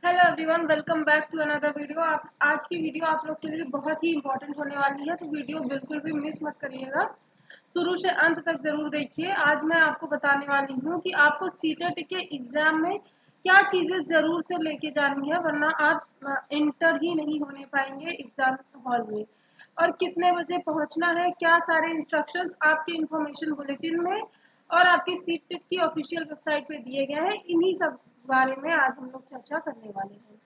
Hello everyone, welcome back to another video. आप आज की वीडियो आप लोग के लिए बहुत ही इंपॉर्टेंट होने वाली है, तो वीडियो बिल्कुल भी मिस मत करिएगा, शुरू से अंत तक जरूर देखिए। आज मैं आपको बताने वाली हूँ कि आपको सीटेट के एग्जाम में क्या चीज़ें ज़रूर से लेके जानी है, वरना आप इंटर ही नहीं होने पाएंगे एग्जाम हॉल में। और कितने बजे पहुँचना है, क्या सारे इंस्ट्रक्शंस आपके इंफॉर्मेशन बुलेटिन में और आपकी सीटेट की ऑफिशियल वेबसाइट पे दिए गए हैं। इन्हीं सब बारे में आज हम लोग चर्चा करने वाले हैं।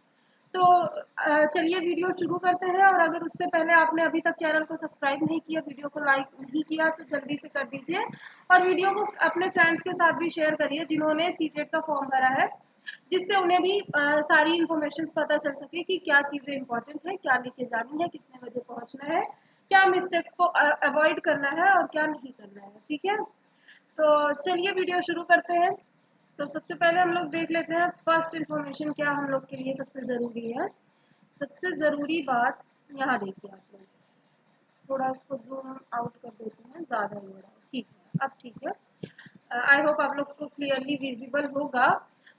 तो चलिए वीडियो शुरू करते हैं। और अगर उससे पहले आपने अभी तक चैनल को सब्सक्राइब नहीं किया, वीडियो को लाइक नहीं किया, तो जल्दी से कर दीजिए और वीडियो को अपने फ्रेंड्स के साथ भी शेयर करिए जिन्होंने सीटेट का फॉर्म भरा है, जिससे उन्हें भी सारी इन्फॉर्मेशन पता चल सके कि क्या चीज़ें इंपॉर्टेंट है, क्या लेके जानी है, कितने बजे पहुंचना है, क्या मिस्टेक्स को अवॉइड करना है और क्या नहीं करना है। ठीक है, तो चलिए वीडियो शुरू करते हैं। तो सबसे पहले हम लोग देख लेते हैं फर्स्ट इन्फॉर्मेशन क्या हम लोग के लिए सबसे ज़रूरी है। सबसे ज़रूरी बात यहाँ देखिए, आप लोग थोड़ा इसको जूम आउट कर देते हैं, ज़्यादा हो रहा है। ठीक है, अब ठीक है। आई होप आप लोग को क्लियरली विजिबल होगा,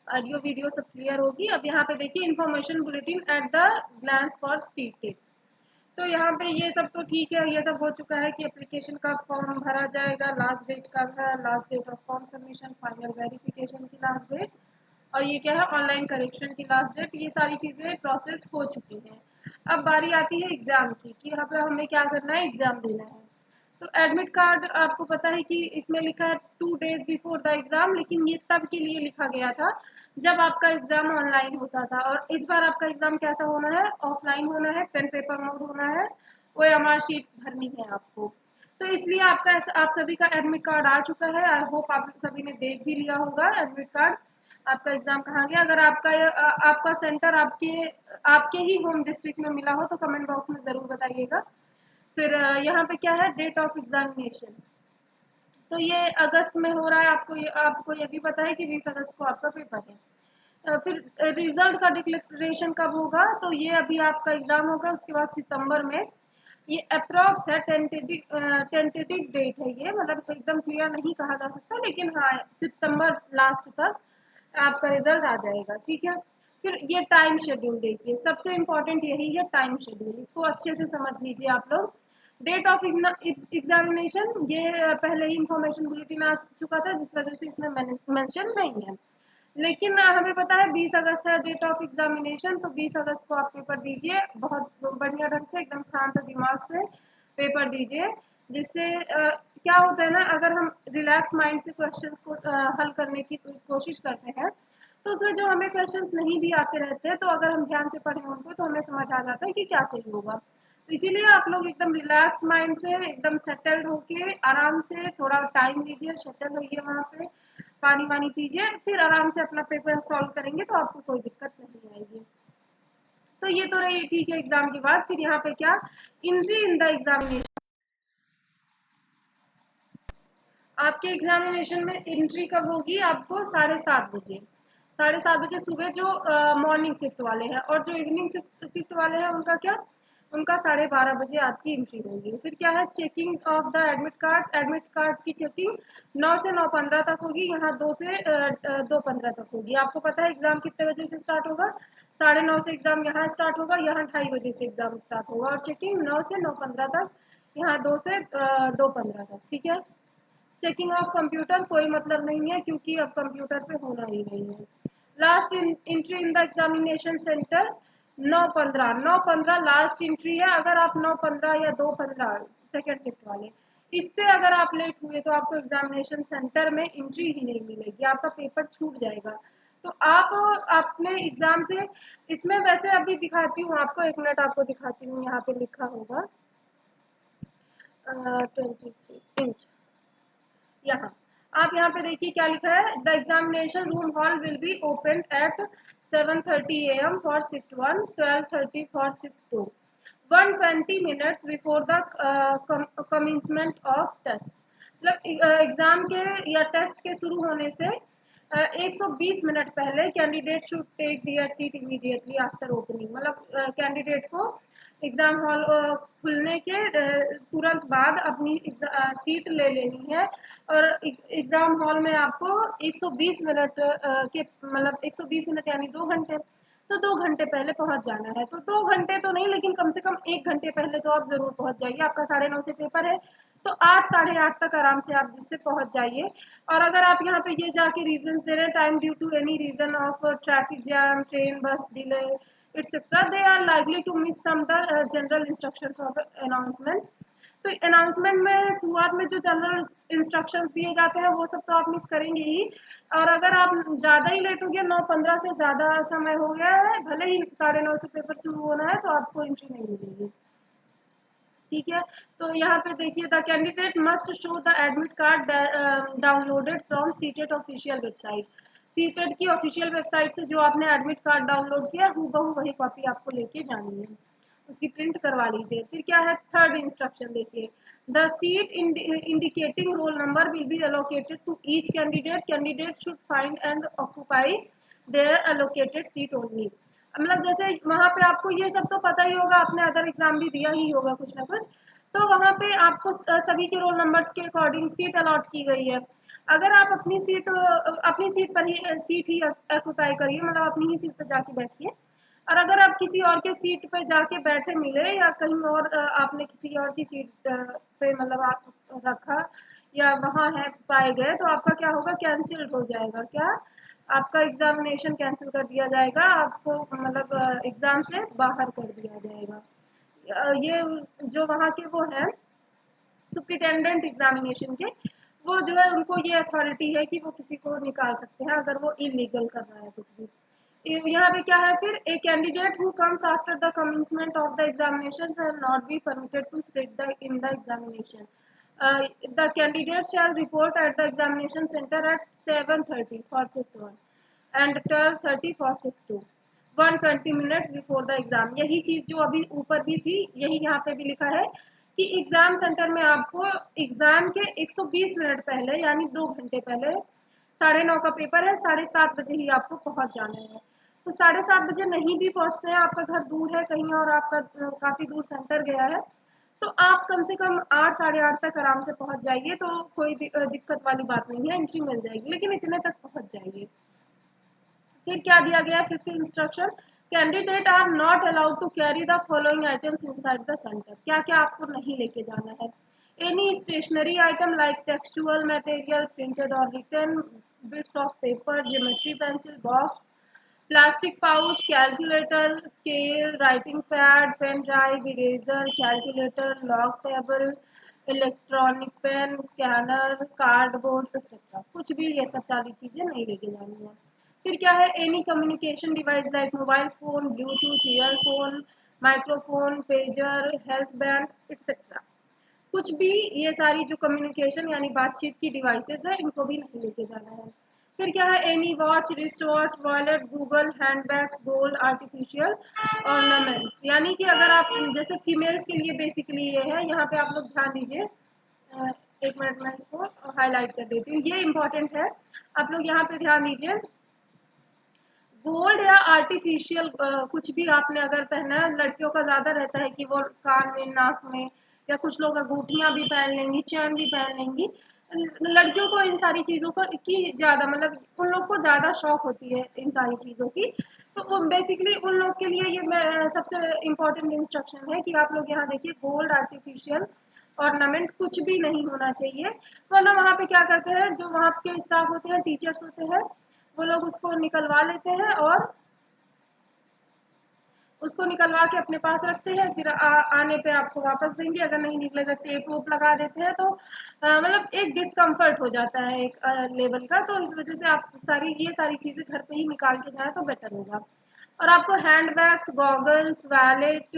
ऑडियो वीडियो सब क्लियर होगी। अब यहाँ पे देखिए information bulletin at the glance for CTET. तो यहाँ पे ये सब तो ठीक है, ये सब हो चुका है कि एप्लीकेशन का फॉर्म भरा जाएगा, लास्ट डेट का है, last date of form submission, final verification की लास्ट डेट, और ये क्या है, ऑनलाइन करेक्शन की लास्ट डेट। ये सारी चीज़ें प्रोसेस हो चुकी हैं। अब बारी आती है एग्ज़ाम की कि यहाँ पे हमें क्या करना है, एग्ज़ाम देना है। तो एडमिट कार्ड आपको पता है कि इसमें लिखा है 2 days बिफोर द एग्ज़ाम, लेकिन ये तब के लिए लिखा गया था जब आपका एग्ज़ाम ऑनलाइन होता था। और इस बार आपका एग्ज़ाम कैसा होना है, ऑफलाइन होना है, पेन पेपर मोड होना है, OMR शीट भरनी है आपको। तो इसलिए आप सभी का एडमिट कार्ड आ चुका है। आई होप आप सभी ने देख भी लिया होगा एडमिट कार्ड, आपका एग्ज़ाम कहाँ गया। अगर आपका सेंटर आपके आपके ही होम डिस्ट्रिक्ट में मिला हो तो कमेंट बॉक्स में ज़रूर बताइएगा। फिर यहाँ पे क्या है, डेट ऑफ एग्जामिनेशन। तो ये अगस्त में हो रहा है, आपको ये भी पता है कि 20 अगस्त को आपका पेपर है। फिर रिजल्ट का डिक्लेरेशन कब होगा, तो ये अभी आपका एग्जाम होगा उसके बाद सितंबर में। ये अप्रॉक्स है, टेंटेटिव डेट है ये, मतलब एकदम क्लियर नहीं कहा जा सकता, लेकिन हाँ सितंबर लास्ट तक आपका रिजल्ट आ जाएगा। ठीक है, फिर ये टाइम शेड्यूल देखिए, सबसे इम्पोर्टेंट यही है टाइम शेड्यूल, इसको अच्छे से समझ लीजिए आप लोग। डेट ऑफ एग्जामिनेशन ये पहले ही इंफॉर्मेशन बुलेटिन आ चुका था, जिस वजह से इसमें मेंशन नहीं है। लेकिन हमें पता है 20 अगस्त है डेट ऑफ एग्जामिनेशन, तो 20 अगस्त को आप पेपर दीजिए, बहुत बढ़िया ढंग से एकदम शांत दिमाग से पेपर दीजिए। जिससे क्या होता है ना, अगर हम रिलैक्स माइंड से क्वेश्चंस को हल करने की कोशिश करते हैं, तो उसमें जो हमें क्वेश्चंस नहीं भी आते रहते हैं, तो अगर हम ध्यान से पढ़ें उनको तो हमें समझ आ जाता है कि क्या सही होगा। तो इसीलिए आप लोग एकदम रिलैक्स माइंड से, एकदम सेटल्ड होके आराम से थोड़ा टाइम लीजिए, सेटल होइए वहाँ पे, पानी वानी पीजिए, फिर आराम से अपना पेपर सॉल्व करेंगे तो आपको कोई दिक्कत नहीं आएगी। तो ये तो रही ठीक है एग्जाम की बात। फिर यहाँ पे क्या, एंट्री इन द एग्जामिनेशन। आपके एग्जामिनेशन में एंट्री कब होगी, आपको 7:30 बजे, 7:30 बजे सुबह, जो मॉर्निंग शिफ्ट वाले हैं। और जो इवनिंग शिफ्ट वाले हैं उनका क्या, उनका 12:30 बजे आपकी एंट्री होगी। फिर क्या है, checking of the admit card, admit card की चेकिंग 9 से 9:15 तक होगी, यहाँ 2 से 2:15 तक होगी। आपको पता है एग्जाम कितने बजे से स्टार्ट होगा, 9:30 से एग्जाम यहाँ स्टार्ट होगा, यहाँ 2:30 बजे से एग्जाम स्टार्ट होगा, और चेकिंग 9 से 9:15 तक, यहाँ 2 से 2:15 तक। ठीक है, चेकिंग ऑफ कंप्यूटर कोई मतलब नहीं है, क्योंकि अब कंप्यूटर पे होना ही नहीं है। Last entry in the examination centre 9:15 last entry है। अगर आप 9:15 या 2:15 सेकेंड शिफ्ट वाले, इससे अगर आप लेट हुए तो आपको एग्जामिनेशन सेंटर में एंट्री ही नहीं मिलेगी, आपका पेपर छूट जाएगा। तो आप अपने एग्जाम से, इसमें वैसे अभी दिखाती हूँ आपको, 1 मिनट आपको दिखाती हूँ, यहाँ पे लिखा होगा 23 इंच। यहाँ आप यहाँ पे देखिए क्या लिखा है, the examination room hall will be open at 7:30 AM for shift 1, 12:30 for shift 2, 120 minutes before the commencement of test. मतलब एग्जाम के या टेस्ट के शुरू होने से 120 मिनट पहले candidate should take their seat immediately after opening. मतलब कैंडिडेट को एग्जाम हॉल खुलने के तुरंत बाद अपनी सीट ले लेनी है। और एग्जाम हॉल में आपको 120 मिनट के, मतलब 120 मिनट यानी 2 घंटे, तो 2 घंटे पहले पहुंच जाना है। तो 2 घंटे तो नहीं, लेकिन कम से कम 1 घंटे पहले तो आप जरूर पहुंच जाइए। आपका 9:30 से पेपर है, तो 8 8:30 तक आराम से आप जिससे पहुंच जाइए। और अगर आप यहाँ पे ये जाके रीजंस दे रहे हैं, time due to any reason of traffic jam, train, bus delay etcetera, they are likely to miss some the general instructions of announcement. तो अनाउंसमेंट में शुरुआत में जो जनरल इंस्ट्रक्शंस दिए जाते हैं वो सब तो आप मिस करेंगे ही। और अगर आप ज़्यादा ही लेट हो गया, 9:15 से ज़्यादा समय हो गया है, भले ही 9:30 से पेपर शुरू होना है, तो आपको एंट्री नहीं मिलेगी। ठीक है, तो यहाँ पे देखिए, the candidate must show the admit card downloaded from CTET official website. CTET की ऑफिशियल वेबसाइट से जो आपने एडमिट कार्ड डाउनलोड किया, हूबहू वही कॉपी आपको लेके जानी है, उसकी प्रिंट करवा लीजिए। फिर क्या है, थर्ड इंस्ट्रक्शन देखिए, the seat indicating roll number will be allocated to each candidate. Candidate should find and occupy their allocated seat only. मतलब जैसे वहाँ पे आपको ये सब तो पता ही होगा, आपने अदर एग्जाम भी दिया ही होगा कुछ ना कुछ, तो वहाँ पे आपको सभी के रोल नंबर्स के अकॉर्डिंग सीट अलॉट की गई है। अगर आप अपनी सीट पर ही ऑक्यूपाई करिए, मतलब अपनी ही सीट पर जाके बैठिए। और अगर आप किसी और के सीट पे जाके बैठे मिले, या कहीं और आपने किसी और की सीट पे मतलब आप रखा या वहाँ है पाए गए, तो आपका क्या होगा, कैंसिल हो जाएगा। क्या, आपका एग्जामिनेशन कैंसिल कर दिया जाएगा, आपको मतलब एग्जाम से बाहर कर दिया जाएगा। ये जो वहाँ के वो हैं सुप्रिटेंडेंट एग्जामिनेशन के, वो जो है उनको ये अथॉरिटी है कि वो किसी को निकाल सकते हैं अगर वो इलीगल कर रहा है कुछ भी। यहाँ पे क्या है फिर, a candidate who comes after the commencement of the examination shall not be permitted to sit the in the examination. The candidate shall report at the examination centre at 7:30 for shift 1 and 12:30 for shift 2, 120 minutes before the exam. यही चीज जो अभी ऊपर भी थी, यही यहाँ पे भी लिखा है कि एग्जाम सेंटर में आपको एग्जाम के 120 मिनट पहले, यानी 2 घंटे पहले, 9:30 का पेपर है, 7:30 बजे ही आपको पहुंच जाना है। तो 7:30 बजे नहीं भी पहुंचते हैं, आपका घर दूर है कहीं और, आपका काफी दूर सेंटर गया है, तो आप कम से कम 8 8:30 तक आराम से पहुंच जाइए, तो कोई दिक्कत वाली बात नहीं है, एंट्री मिल जाएगी, लेकिन इतने तक पहुंच जाइए। फिर क्या दिया गया है, fifth instruction, candidate are not allowed to carry the following items inside the centre. क्या क्या आपको नहीं लेके जाना है, any stationery item like textual material, printed और written, bits of paper, geometry pencil box, plastic pouch, calculator, scale, writing pad, pen drive, eraser, calculator, log table, electronic pen, scanner, cardboard etcetera, कुछ भी ये सब सारी चीजें नहीं लेके जानी है। फिर क्या है, any communication device like mobile phone, Bluetooth, earphone, microphone, pager, health band etcetera, कुछ भी ये सारी जो कम्युनिकेशन यानी बातचीत की डिवाइसेस है, इनको भी नहीं लेके जाना है। फिर क्या है, any watch, wrist watch, wallet, Google, handbags, gold, artificial ornaments. यानी कि अगर आप जैसे फीमेल्स के लिए बेसिकली ये है, यहाँ पे आप लोग ध्यान दीजिए, एक मिनट मैं इसको हाईलाइट कर देती हूँ, ये इंपॉर्टेंट है, आप लोग यहाँ पे ध्यान दीजिए। गोल्ड या आर्टिफिशियल कुछ भी आपने अगर पहना है, लड़कियों का ज्यादा रहता है कि वो कान में, नाक में, या कुछ लोग अंगूठियां भी पहन लेंगी, चैन भी पहन लेंगी। लड़कियों को इन सारी चीजों को की ज्यादा मतलब उन लोग को ज्यादा शौक होती है इन सारी चीजों की, तो बेसिकली उन लोग के लिए ये सबसे इम्पोर्टेंट इंस्ट्रक्शन है कि आप लोग यहाँ देखिए, गोल्ड, आर्टिफिशियल ऑर्नामेंट कुछ भी नहीं होना चाहिए। वरना वहाँ पे क्या करते हैं, जो वहाँ के स्टाफ होते हैं, टीचर्स होते हैं, वो लोग उसको निकलवा लेते हैं और उसको निकलवा के अपने पास रखते हैं, फिर आने पे आपको वापस देंगे। अगर नहीं निकलेगा, टेप वोप लगा देते हैं, तो मतलब एक डिस्कम्फर्ट हो जाता है एक लेवल का, तो इस वजह से आप ये सारी चीज़ें घर पे ही निकाल के जाए तो बेटर होगा। और आपको हैंड बैग्स, गॉगल्स, वैलेट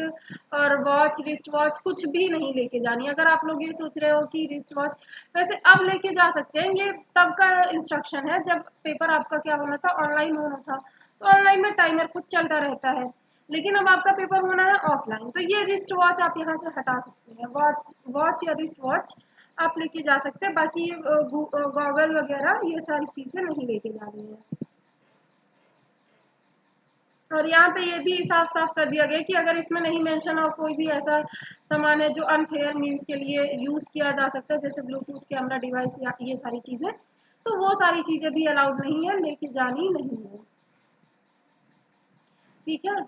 और वॉच, रिस्ट वॉच कुछ भी नहीं लेके जानी। अगर आप लोग ये सोच रहे हो कि रिस्ट वॉच वैसे अब लेके जा सकते हैं, ये तब का इंस्ट्रक्शन है जब पेपर आपका क्या होना था, ऑनलाइन होना था, तो ऑनलाइन में टाइमर खुद चलता रहता है, लेकिन अब आपका पेपर होना है ऑफलाइन, तो ये रिस्ट वॉच आप यहाँ से हटा सकते हैं। वॉच वॉच या रिस्ट वॉच आप लेके जा सकते हैं, बाकी ये गॉगल वगैरह ये सारी चीज़ें नहीं लेके जानी है। और यहाँ पे ये भी साफ साफ कर दिया गया कि अगर इसमें नहीं मेंशन हो कोई भी ऐसा सामान है जो अनफेयर मीन्स के लिए यूज किया जा सकता है, जैसे ब्लूटूथ कैमरा डिवाइस या ये सारी चीजें, तो वो सारी चीजें भी अलाउड नहीं है, लेके जानी नहीं है। ठीक है,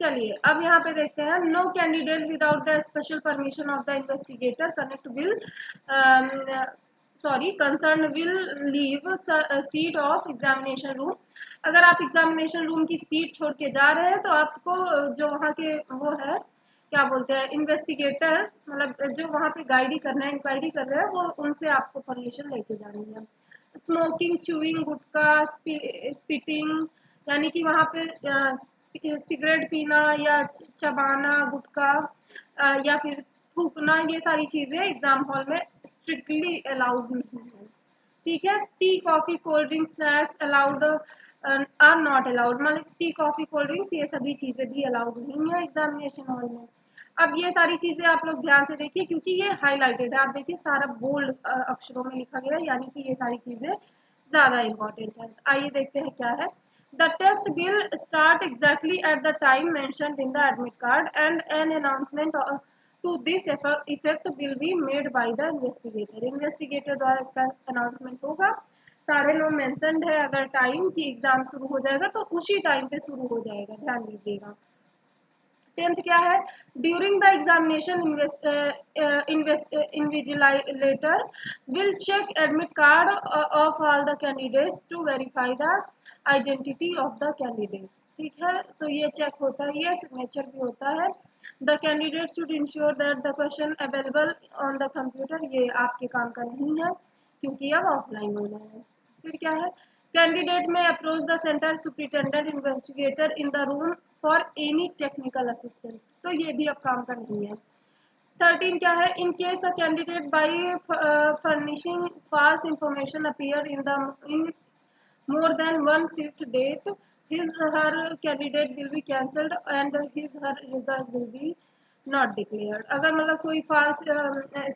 चलिए अब यहाँ पे देखते हैं। No candidate without the special permission of the investigator connect will concern will leave seat of examination room. अगर आप एग्जामिनेशन रूम की सीट छोड़ के जा रहे हैं तो आपको जो वहाँ के वो है क्या बोलते हैं इन्वेस्टिगेटर, मतलब जो वहाँ पे गाइडी करना है, इंक्वायरी कर रहे हैं, वो उनसे आपको परमिशन लेके जानी है। स्मोकिंग, च्यूइंग, गुटखा, स्पिटिंग, यानी कि वहाँ पे सिगरेट पीना या चबाना, गुटखा या फिर थूकना, ये सारी चीज़ें एग्जाम हॉल में स्ट्रिक्टली अलाउड नहीं है। ठीक है, tea, coffee, cold drink, snacks allowed are not allowed, मतलब टी, कॉफ़ी, कोल्ड ड्रिंक्स ये सभी चीज़ें भी अलाउड नहीं है एग्जामिनेशन हॉल में। अब ये सारी चीज़ें आप लोग ध्यान से देखिए क्योंकि ये हाईलाइटेड है, आप देखिए सारा बोल्ड अक्षरों में लिखा गया है, यानी कि ये सारी चीज़ें ज़्यादा इंपॉर्टेंट है। आइए देखते हैं क्या है। The test will start exactly at the time mentioned in the admit card and an announcement to this effect will be made by the investigator. Investigator द्वारा इसका अनाउंसमेंट होगा। सारे लोग मेंशन्ड है, अगर टाइम की एग्जाम शुरू हो जाएगा तो उसी टाइम पे शुरू हो जाएगा, ध्यान दीजिएगा। 10th क्या है, during the examination invigilator will check admit card of all the candidates to verify the identity of the candidates. ठीक है, तो ये चेक होता है, ये सिग्नेचर भी होता है। The candidate should ensure that the question available on the computer, ये आपके काम का नहीं है क्योंकि अब ऑफलाइन होना है। फिर क्या है, कैंडिडेट में approach the centre superintendent investigator in the room for any technical assistant, तो ये भी अब काम का नहीं है। 13 क्या है, in case a candidate by furnishing false information appear in more than one shift date, his her candidate will be cancelled and his her result will be not declared। अगर मतलब कोई फॉल्स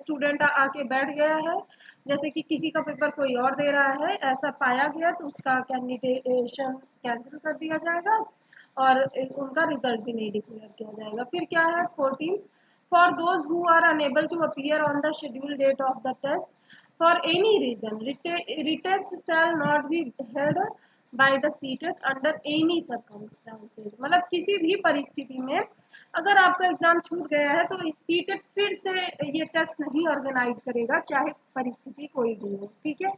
स्टूडेंट आके बैठ गया है, जैसे कि किसी का पेपर कोई और दे रहा है, ऐसा पाया गया तो उसका कैंडिडेशन कैंसिल कर दिया जाएगा और उनका रिजल्ट भी नहीं डिक्लेयर किया जाएगा। फिर क्या है 14, for those who are unable to appear on the schedule date of the test for any reason, retest shall not be held by the seated under any circumstances। मतलब किसी भी परिस्थिति में अगर आपका एग्जाम छूट गया है तो सीटेड फिर से ये टेस्ट नहीं ऑर्गेनाइज करेगा, चाहे परिस्थिति कोई भी हो। ठीक है,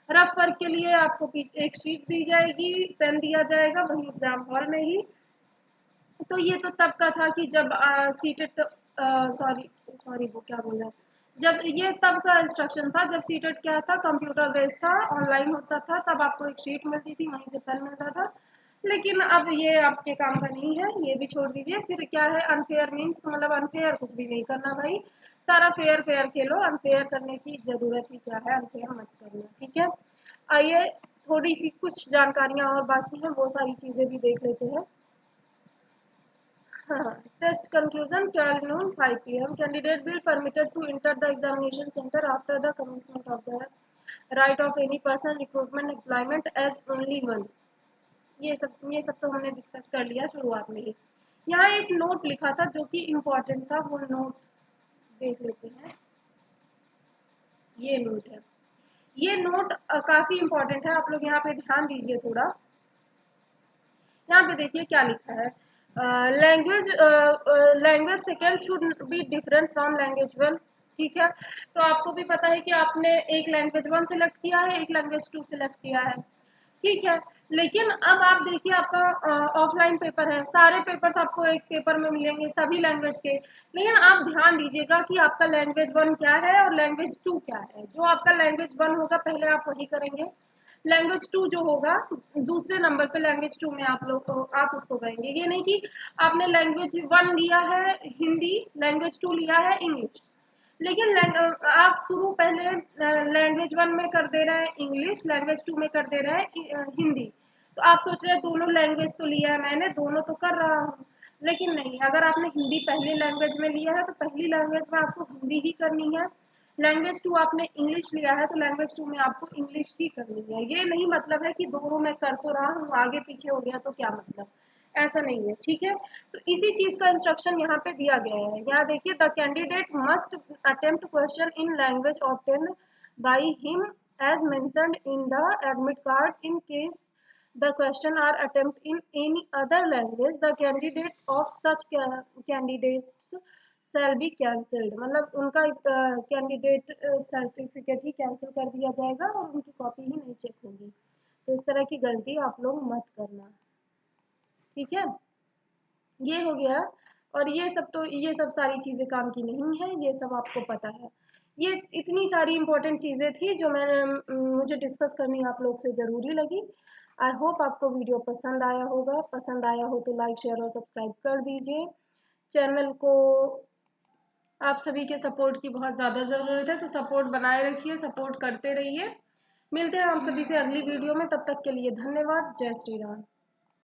रफ वर्क के लिए आपको एक शीट दी जाएगी, पेन दिया जाएगा वही एग्जाम हॉल में ही। तो ये तो तब का था कि जब सीटेड सॉरी सॉरी वो क्या बोल रहा है, जब ये तब का इंस्ट्रक्शन था जब सीटेड क्या था, कंप्यूटर बेस्ड था, ऑनलाइन होता था, तब आपको एक शीट मिलती थी, वहीं से पेन मिलता था। लेकिन अब ये आपके काम का नहीं है, ये भी छोड़ दीजिए। फिर क्या है, अनफेयर मीन्स मतलब अनफेयर कुछ भी नहीं करना भाई, सारा फेयर फेयर खेलो, अनफेयर करने की जरूरत ही क्या है, अनफेयर मत करना। ठीक है, आइए थोड़ी सी कुछ जानकारियां और बाकी हैं वो सारी चीजें भी देख लेते हैं। Test conclusion 12 noon 5 p.m. Candidate will permitted to enter the examination center after the commencement of the right of any person recruitment employment as only one। ये सब तो हमने डिस्कस कर लिया शुरुआत में ही। यहाँ एक नोट लिखा था जो कि इम्पोर्टेंट था, वो नोट देख लेते हैं। ये नोट है, ये नोट काफी इम्पोर्टेंट है, आप लोग यहाँ पे ध्यान दीजिए थोड़ा। यहाँ पे देखिए क्या लिखा है, language second should be different from language one. ठीक है, तो आपको भी पता है कि आपने एक लैंग्वेज वन सिलेक्ट किया है, एक लैंग्वेज टू सिलेक्ट किया है। ठीक है, लेकिन अब आप देखिए आपका ऑफलाइन पेपर है, सारे पेपर्स आपको एक पेपर में मिलेंगे सभी लैंग्वेज के, लेकिन आप ध्यान दीजिएगा कि आपका लैंग्वेज वन क्या है और लैंग्वेज टू क्या है। जो आपका लैंग्वेज वन होगा पहले आप वही करेंगे, लैंग्वेज टू जो होगा दूसरे नंबर पे लैंग्वेज टू में आप उसको करेंगे। ये नहीं कि आपने लैंग्वेज वन लिया है हिंदी, लैंग्वेज टू लिया है इंग्लिश, लेकिन आप शुरू पहले लैंग्वेज वन में कर दे रहे हैं इंग्लिश, लैंग्वेज टू में कर दे रहे हैं हिंदी, तो आप सोच रहे हैं दोनों लैंग्वेज तो लिया है मैंने, दोनों तो कर रहा हूँ, लेकिन नहीं। अगर आपने हिंदी पहली लैंग्वेज में लिया है तो पहली लैंग्वेज में आपको हिंदी ही करनी है, लैंग्वेज टू आपने इंग्लिश लिया है तो लैंग्वेज टू में आपको इंग्लिश ही करनी है। ये नहीं मतलब है कि दोनों मैं कर तो रहा हूँ, आगे पीछे हो गया तो क्या मतलब, ऐसा नहीं है। ठीक है, तो इसी चीज का इंस्ट्रक्शन यहाँ पे दिया गया है। यहाँ देखिए, the candidate must attempt question in language obtained by him as mentioned in the admit card in case the question are attempt in any other language, the candidate of such candidates shall be cancelled। मतलब उनका candidate certificate ही cancel कर दिया जाएगा और उनकी copy ही नहीं check होगी। तो इस तरह की गलती आप लोग मत करना, ठीक है। ये हो गया। और ये सब सारी चीज़ें काम की नहीं है, ये सब आपको पता है। ये इतनी सारी इंपॉर्टेंट चीज़ें थी जो मुझे डिस्कस करनी आप लोग से ज़रूरी लगी। आई होप आपको वीडियो पसंद आया होगा। पसंद आया हो तो लाइक शेयर और सब्सक्राइब कर दीजिए। चैनल को आप सभी के सपोर्ट की बहुत ज़्यादा ज़रूरत है, तो सपोर्ट बनाए रखिए, सपोर्ट करते रहिए। मिलते हैं हम सभी से अगली वीडियो में, तब तक के लिए धन्यवाद। जय श्री राम।